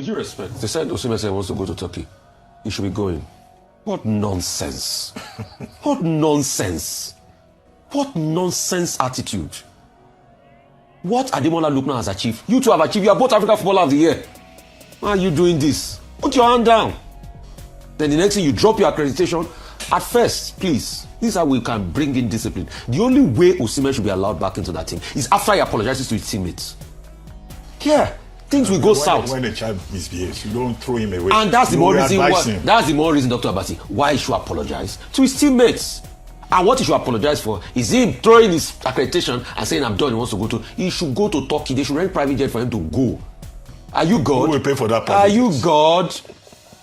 With due respect, they said Osimhen wants to go to Turkey. He should be going. What nonsense. What nonsense. What nonsense attitude. What Ademola Lookman has achieved. You two have achieved. You are both African Footballer of the Year. Why are you doing this? Put your hand down. Then the next thing you drop your accreditation. At first, please. This is how we can bring in discipline. The only way Osimhen should be allowed back into that team is after he apologizes to his teammates. Yeah. Things will go south. When a child misbehaves, you don't throw him away. And that's the more reason Dr. Abati, why he should apologize to his teammates. And what he should apologize for is him throwing his accreditation and saying, I'm done, he wants to go to. He should go to Turkey. They should rent private jet for him to go. Are you God? Who will pay for that? Are you God?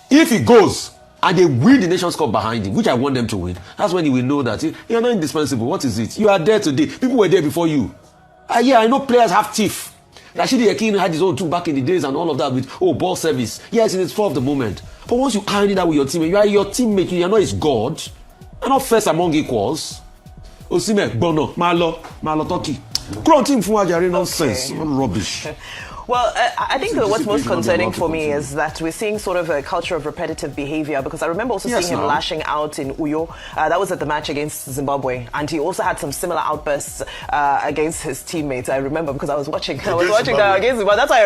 If he goes and they win the Nations Cup behind him, which I want them to win, that's when he will know that you're not indispensable. What is it? You are there today. People were there before you. Yeah, I know players have teeth. Rashidi Yakin had his own too back in the days and all of that with ball service. Yes, it is for the moment. But once you iron it out with your teammate, you are your teammate. You are not his God. You're not first among equals. Osimhen, Bono, Malo, Turkey. Grown team for nonsense. What rubbish. Well, I think what's most concerning for me is that we're seeing sort of a culture of repetitive behavior, because I remember also seeing him lashing out in Uyo. That was at the match against Zimbabwe, and he also had some similar outbursts against his teammates. I remember because I was watching that against Zimbabwe. That's why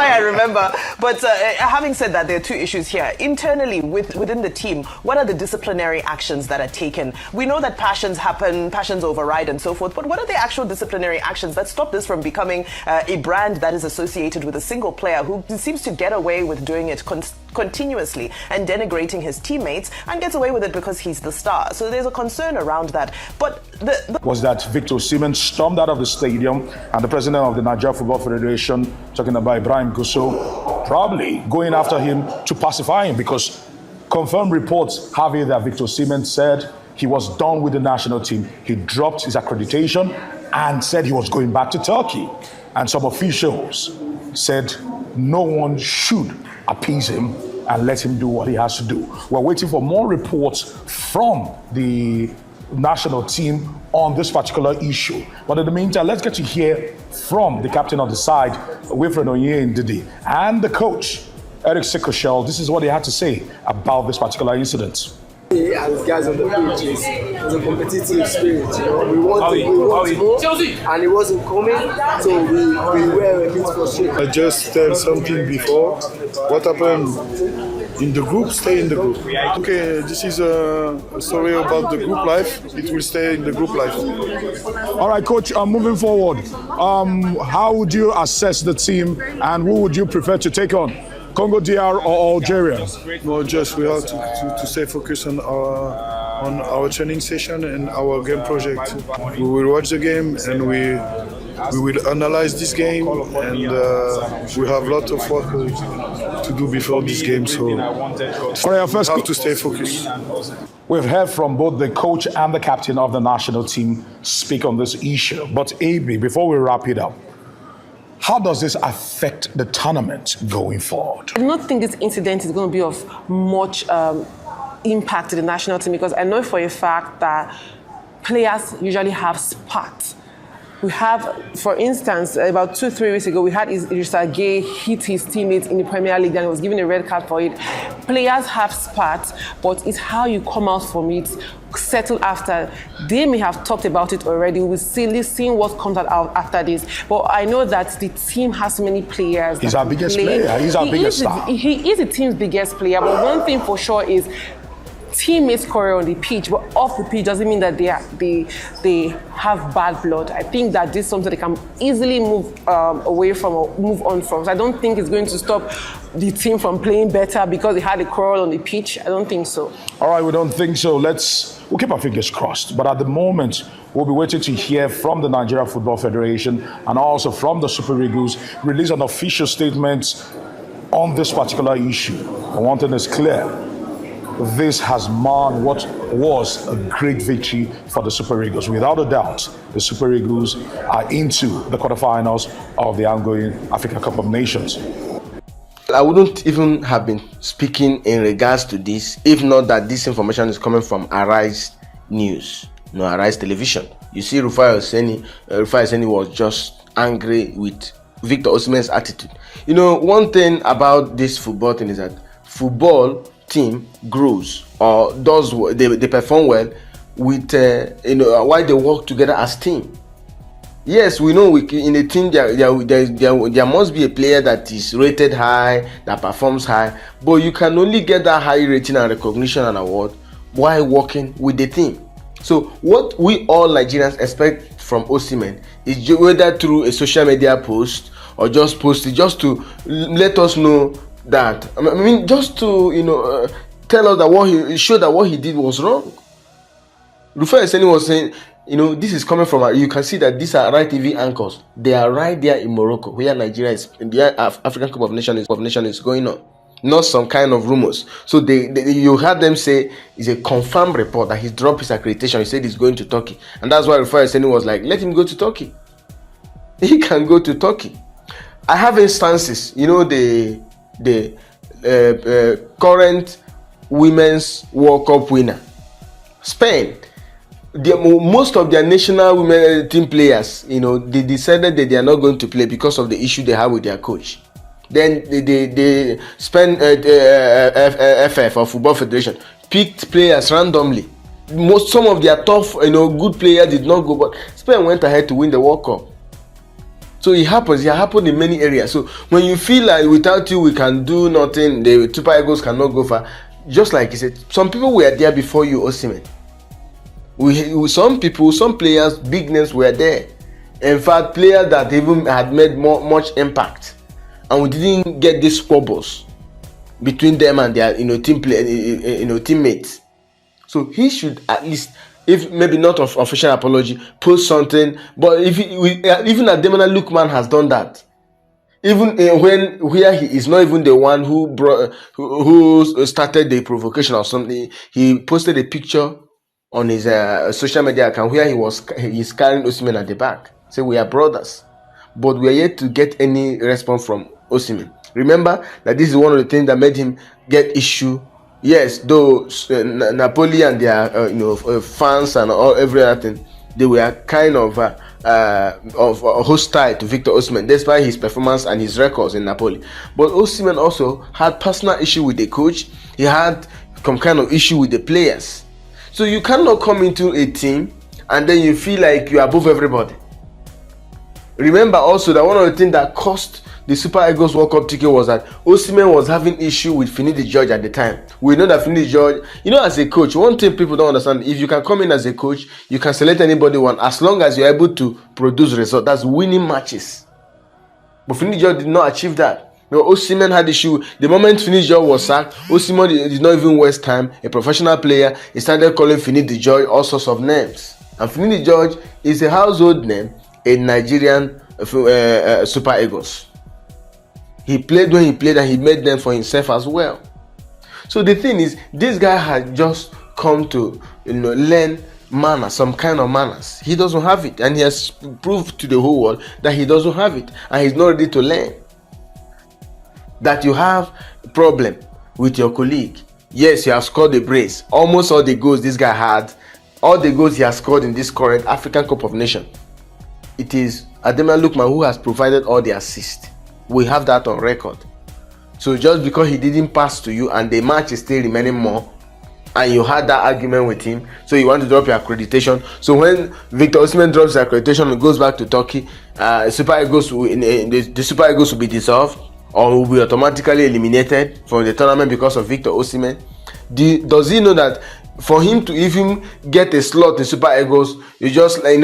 I remember. But having said that, there are two issues here. Internally, within the team, what are the disciplinary actions that are taken? We know that passions happen, passions override and so forth, but what are the actual disciplinary actions that stop this from becoming a brand that is associated with a single player who seems to get away with doing it continuously and denigrating his teammates, and gets away with it because he's the star? So there's a concern around that. But was that Victor Osimhen stormed out of the stadium, and the president of the Nigerian Football Federation, talking about Ibrahim Gusso, probably going after him to pacify him, because confirmed reports have it that Victor Osimhen said he was done with the national team. He dropped his accreditation and said he was going back to Turkey. And some officials said no one should appease him and let him do what he has to do. We're waiting for more reports from the national team on this particular issue. But in the meantime, let's get to hear from the captain of the side, Wilfred Onyendidi, and the coach, Eric Sikoshel. This is what they had to say about this particular incident. And the guys on the pitch is a competitive spirit, you know. We want more, and it wasn't coming, so we were a bit frustrated. I just said something before. What happened in the group, stay in the group. Okay, this is a story about the group life. It will stay in the group life. All right, coach, moving forward, how would you assess the team, and who would you prefer to take on? Congo DR or Algeria? No, just we have to stay focused on our training session and our game project. We will watch the game and we will analyze this game, and we have a lot of work to do before this game. So we have to stay focused. We've heard from both the coach and the captain of the national team speak on this issue. But AB, before we wrap it up, how does this affect the tournament going forward? I do not think this incident is going to be of much impact to the national team, because I know for a fact that players usually have spats. We have, for instance, about 2-3 weeks ago, we had Idrissa Gueye hit his teammates in the Premier League and he was given a red card for it. Players have spats, but it's how you come out from it, settle after. They may have talked about it already. We'll see what comes out after this. But I know that the team has so many players. He's our biggest player. He's our biggest star. He is the team's biggest player. But one thing for sure is teammates quarrel on the pitch, but off the pitch doesn't mean that they have bad blood. I think that this is something they can easily move away from or move on from. So I don't think it's going to stop the team from playing better because they had a quarrel on the pitch. I don't think so. All right, we don't think so. We'll keep our fingers crossed. But at the moment, we'll be waiting to hear from the Nigeria Football Federation and also from the Super Eagles release an official statement on this particular issue. And one thing is clear. This has marred what was a great victory for the Super Eagles. Without a doubt, the Super Eagles are into the quarterfinals of the ongoing Africa Cup of Nations. I wouldn't even have been speaking in regards to this if not that this information is coming from Arise News, Arise Television. You see, Rufai Oseni was just angry with Victor Osimhen's attitude. You know, one thing about this football thing is that football team grows or does they perform well with while they work together as team. Yes, we know in a team there must be a player that is rated high, that performs high, but you can only get that high rating and recognition and award while working with the team. So what we all Nigerians expect from Osimhen is whether through a social media post or just post it just to let us know that, I mean, just to tell us that show that what he did was wrong. Rufai Oseni was saying, this is coming from, you can see that these are AriseTv anchors. They are right there in Morocco, where Nigeria is, the African Cup of Nations is going on. Not some kind of rumors. So you heard them say it's a confirmed report that he dropped his accreditation. He said he's going to Turkey, and that's why Rufai Oseni was like, let him go to Turkey. He can go to Turkey. I have instances. The current Women's World Cup winner, Spain. Most of their national women team players, they decided that they are not going to play because of the issue they have with their coach. Then they spent FF or Football Federation picked players randomly. Some of their tough, good players did not go, but Spain went ahead to win the World Cup. So it happened in many areas. So when you feel like without you we can do nothing, the Super Eagles cannot go far. Just like he said, some people were there before you, Osimhen. Some players, big names were there. In fact, players that even had made much impact. And we didn't get these squabbles between them and their teammates. So he should at least, if maybe not of official apology, post something. But even Ademola Lookman has done that. Even where he is not even the one who started the provocation or something, he posted a picture on his social media account where he's carrying Osimhen at the back. Say we are brothers, but we are yet to get any response from Osimhen. Remember that this is one of the things that made him get issue. Yes, though Napoli and their fans and every other thing, they were kind of hostile to Victor Osimhen despite his performance and his records in Napoli. But Osimhen also had personal issue with the coach. He had some kind of issue with the players. So you cannot come into a team and then you feel like you are above everybody. Remember also that one of the things that cost the Super Eagles World Cup ticket was that Osimhen was having issue with Finidi George at the time. We know that Finidi George, as a coach, one thing people don't understand, if you can come in as a coach, you can select anybody one as long as you're able to produce results. That's winning matches. But Finidi George did not achieve that. Osimhen had issue. The moment Finidi George was sacked, Osimhen did not even waste time. A professional player, he started calling Finidi George all sorts of names. And Finidi George is a household name in Nigerian Super Eagles. He played when he played and he made them for himself as well. So the thing is, this guy had just come to learn manners, some kind of manners. He doesn't have it, and he has proved to the whole world that he doesn't have it, and he's not ready to learn. That you have a problem with your colleague. Yes, you have scored a brace. Almost all the goals this guy had, all the goals he has scored in this current African Cup of Nations, it is Ademola Lookman who has provided all the assists. We have that on record. So just because he didn't pass to you and the match is still remaining more, and you had that argument with him, so you want to drop your accreditation. So when Victor Osimhen drops his accreditation and goes back to Turkey, the Super Eagles will be dissolved or will be automatically eliminated from the tournament because of Victor Osimhen. Does he know that for him to even get a slot in Super Eagles, you just like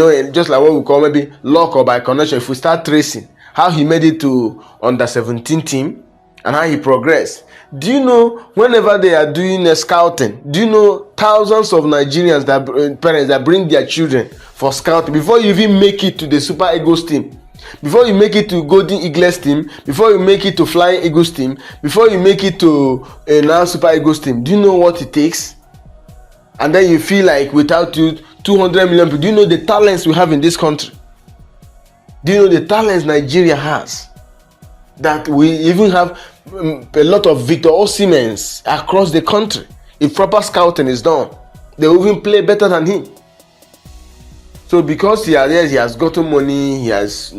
what we call maybe luck or by connection? If we start tracing how he made it to under 17 team and how he progressed, do you know whenever they are doing a scouting, do you know thousands of Nigerians parents that bring their children for scouting before you even make it to the Super Eagles team? Before you make it to Golden Eagles team, before you make it to Flying Eagles team, before you make it to now Super Eagles team, do you know what it takes? And then you feel like without you, 200 million people. Do you know the talents we have in this country? Do you know the talents Nigeria has? That we even have a lot of Victor Osimhens across the country. If proper scouting is done, they will even play better than him. So So because he has gotten money, he has,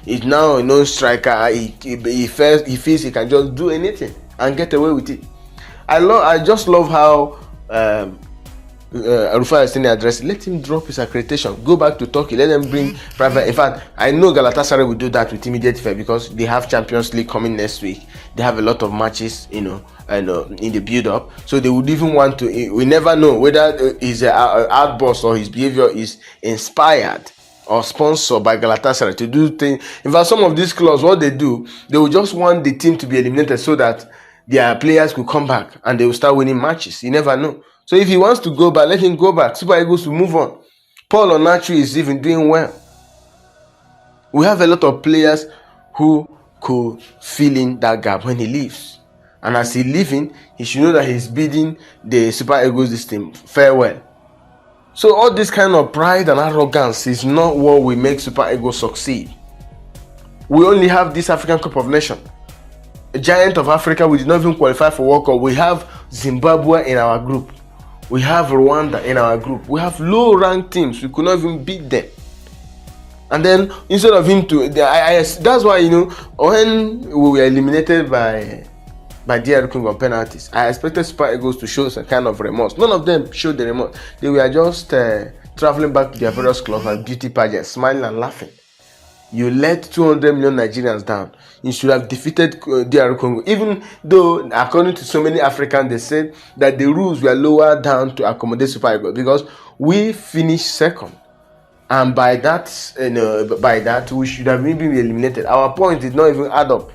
he's now a striker. He feels he can just do anything and get away with it. I just love how Rufai Oseni addressed it. Let him drop his accreditation, go back to Turkey, let them bring private. In fact, I know Galatasaray will do that with immediate effect because they have Champions League coming next week. They have a lot of matches, and in the build-up. So they would even want to. We never know whether his outburst or his behavior is inspired or sponsored by Galatasaray to do things. In fact, some of these clubs, what they do, they will just want the team to be eliminated so that their players could come back and they will start winning matches. You never know. So if he wants to go back, let him go back. Super Eagles will move on. Paul Onachu is even doing well. We have a lot of players who could fill in that gap when he leaves. And as he's leaving, he should know that he's bidding the Super Eagles this team farewell. So all this kind of pride and arrogance is not what will make Super Eagles succeed. We only have this African Cup of Nations. A giant of Africa, we did not even qualify for World Cup. We have Zimbabwe in our group. We have Rwanda in our group. We have low-ranked teams. We could not even beat them. And then instead of him to, that's why when we were eliminated by DR Congo on penalties, I expected Super Eagles to show some kind of remorse. None of them showed the remorse. They were just traveling back to their various clubs and beauty pageants, smiling and laughing. You let 200 million Nigerians down. You should have defeated DR Congo. Even though, according to so many Africans, they said that the rules were lower down to accommodate Super Eagles because we finished second, and by that, we should have been eliminated. Our points did not even add up.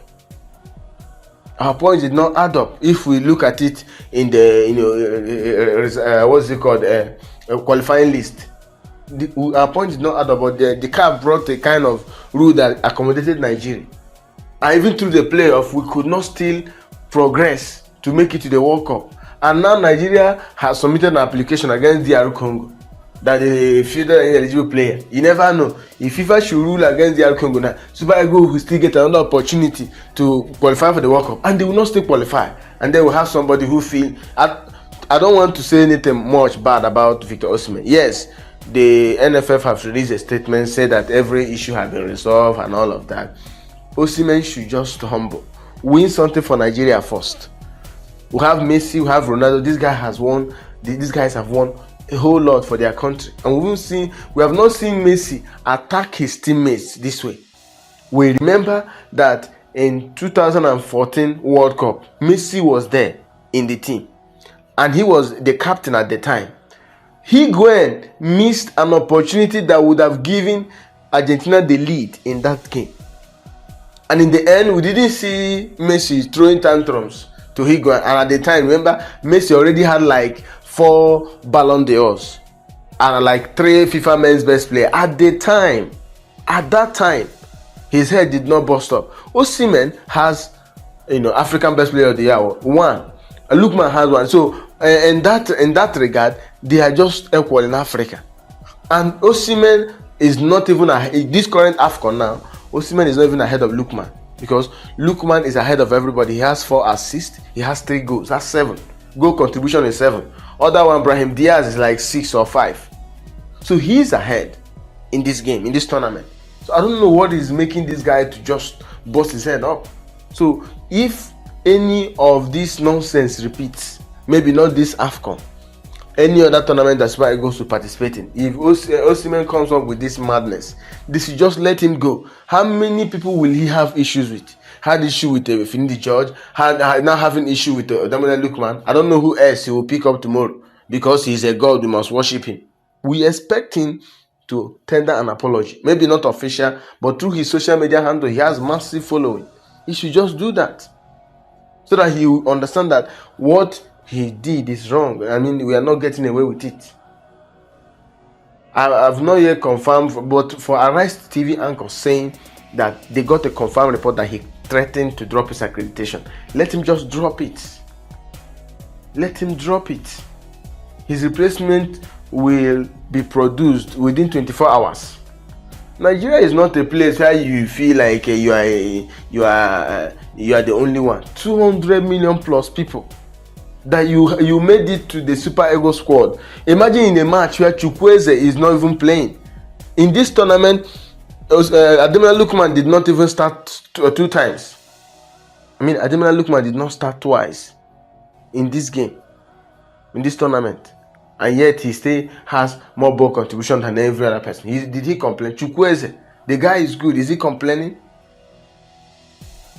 Our points did not add up. If we look at it in the what's it called, qualifying list. Our point did not add up, but the CAF brought a kind of rule that accommodated Nigeria. And even through the playoff, we could not still progress to make it to the World Cup. And now Nigeria has submitted an application against DR Congo that they feel that an eligible player. You never know. If FIFA should rule against DR Congo now, Super Eagles will still get another opportunity to qualify for the World Cup. And they will not still qualify. And then we'll have somebody who feel... I don't want to say anything much bad about Victor Osimhen. Yes, the NFF have released a statement, said that every issue has been resolved and all of that. Osimhen should just humble, win something for Nigeria first. We have Messi, we have Ronaldo. These guys have won a whole lot for their country, and we have not seen Messi attack his teammates this way. We remember that in 2014 World Cup, Messi was there in the team, and he was the captain at the time. Higuain missed an opportunity that would have given Argentina the lead in that game. And in the end, we didn't see Messi throwing tantrums to Higuain. And at the time, remember, Messi already had like 4 Ballon d'Ors and like 3 FIFA Men's Best Player. At that time, his head did not bust up. Osimhen has, African Best Player of the Year 1. Lookman has 1. So in that regard, they are just equal in Africa. And Osimhen is not even this current AFCON now. Osimhen is not even ahead of Lookman because Lookman is ahead of everybody. He has 4 assists. He has 3 goals. That's 7. Goal contribution is 7. Other one, Brahim Diaz, is like 6 or 5. So he's ahead in this game, in this tournament. So I don't know what is making this guy to just bust his head up. So if any of this nonsense repeats, maybe not this AFCON, any other tournament that Super Eagles to participate in, if Osimhen comes up with this madness, they should just let him go. How many people will he have issues with? Had issue with Finidi George, now having issue with Ademola Lookman. I don't know who else he will pick up tomorrow because he's a god, we must worship him. We expect him to tender an apology. Maybe not official, but through his social media handle, he has massive following. He should just do that so that he will understand that what he did is wrong. I mean, we are not getting away with it. I've not yet confirmed, but for AriseTv anchor saying that they got a confirmed report that he threatened to drop his accreditation. Let him just drop it. Let him drop it. His replacement will be produced within 24 hours. Nigeria is not a place where you feel like you are the only one. 200 million plus people that you made it to the Super Eagles squad. Imagine in a match where Chukwueze is not even playing. In this tournament, Ademola Lookman did not even start two times. I mean, Ademola Lookman did not start twice in this game, in this tournament. And yet he still has more ball contribution than every other person. Did he complain? Chukwueze, the guy is good. Is he complaining?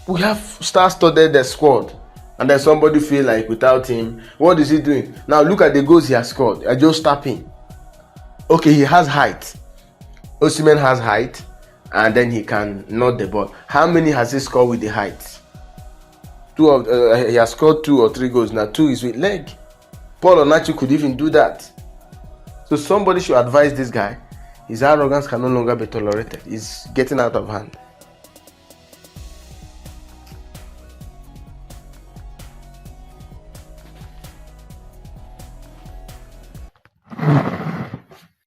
We have star-studded the squad. And then somebody feel like without him, what is he doing? Now look at the goals he has scored. I just tapping. Okay, he has height. Osimhen has height. And then he can nod the ball. How many has he scored with the height? He has scored 2 or 3 goals. Now 2 is with leg. Paul Onachu could even do that. So somebody should advise this guy. His arrogance can no longer be tolerated. He's getting out of hand.